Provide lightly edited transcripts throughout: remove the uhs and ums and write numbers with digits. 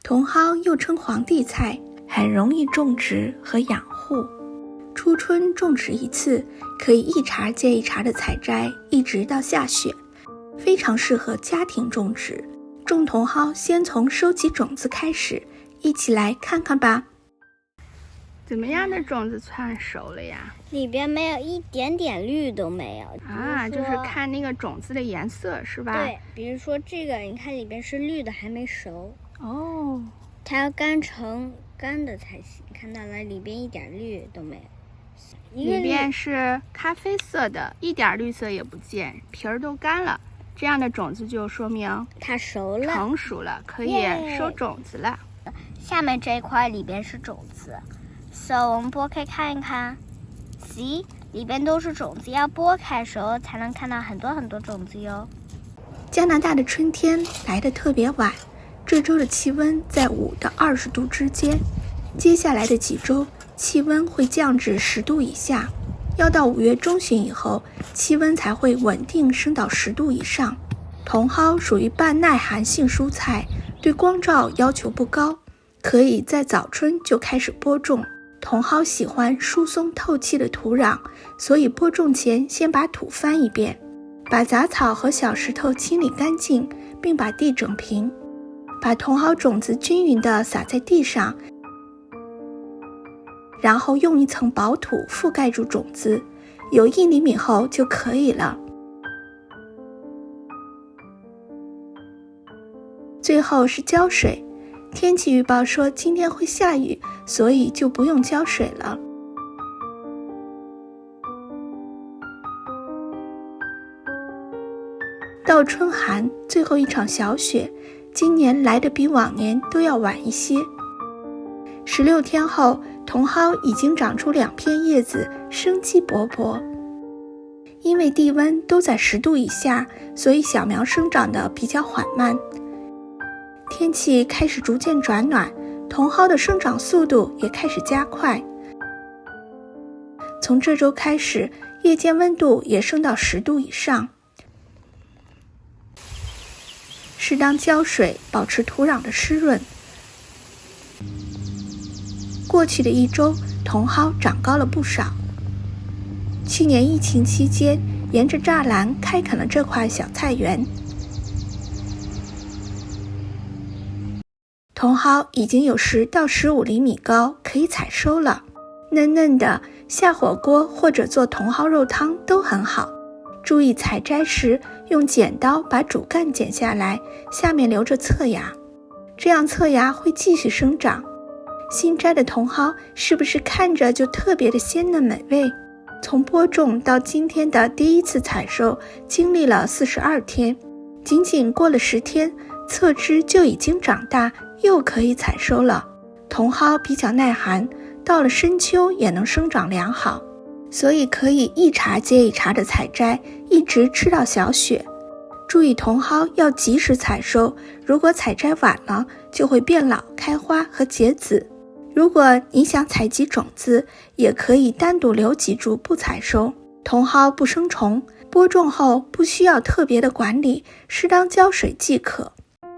茼蒿又称皇帝菜，很容易种植和养护。初春种植一次，可以一茬接一茬的采摘，一直到下雪，非常适合家庭种植。种茼蒿先从收集种子开始，一起来看看吧。怎么样的种子算熟了呀？里边没有一点点绿都没有啊，就是看那个种子的颜色是吧？对，比如说这个，你看里边是绿的，还没熟哦。它要干成干的才行。看到了，里边一点绿都没有。里边是咖啡色的，一点绿色也不见，皮儿都干了，这样的种子就说明它熟了，成熟了，可以收种子了。下面这一块里边是种子，so 我们剥开看一看 ，see 里边都是种子，要剥开熟才能看到很多很多种子哟。加拿大的春天来得特别晚，这周的气温在5到20度之间，接下来的几周气温会降至10度以下，要到5月中旬以后，气温才会稳定升到10度以上。茼蒿属于半耐寒性蔬菜，对光照要求不高，可以在早春就开始播种。茼蒿喜欢疏松透气的土壤，所以播种前先把土翻一遍，把杂草和小石头清理干净，并把地整平，把茼蒿种子均匀地撒在地上，然后用一层薄土覆盖住种子，有1厘米厚就可以了。最后是浇水，天气预报说今天会下雨，所以就不用浇水了。到春寒，最后一场小雪，今年来得比往年都要晚一些。16天后，茼蒿已经长出2片叶子，生机勃勃。因为地温都在10度以下，所以小苗生长得比较缓慢。天气开始逐渐转暖，茼蒿的生长速度也开始加快。从这周开始，夜间温度也升到10度以上。适当浇水，保持土壤的湿润。过去的1周，茼蒿长高了不少。去年疫情期间，沿着栅栏开垦了这块小菜园。茼蒿已经有10到15厘米高，可以采收了。嫩嫩的，下火锅或者做茼蒿肉汤都很好。注意采摘时用剪刀把主干剪下来，下面留着侧芽，这样侧芽会继续生长。新摘的茼蒿是不是看着就特别的鲜嫩美味？从播种到今天的第1次采收，经历了42天，仅仅过了10天，侧枝就已经长大，又可以采收了。茼蒿比较耐寒，到了深秋也能生长良好，所以可以一茬接一茬的采摘，一直吃到小雪。注意茼蒿要及时采收，如果采摘晚了，就会变老、开花和结籽。如果你想采集种子，也可以单独留几株不采收。茼蒿不生虫，播种后不需要特别的管理，适当浇水即可。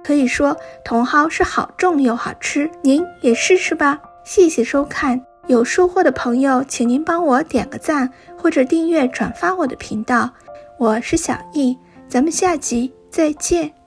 可以说茼蒿是好种又好吃，您也试试吧。谢谢收看，有收获的朋友请您帮我点个赞，或者订阅转发我的频道。我是小易，咱们下集再见。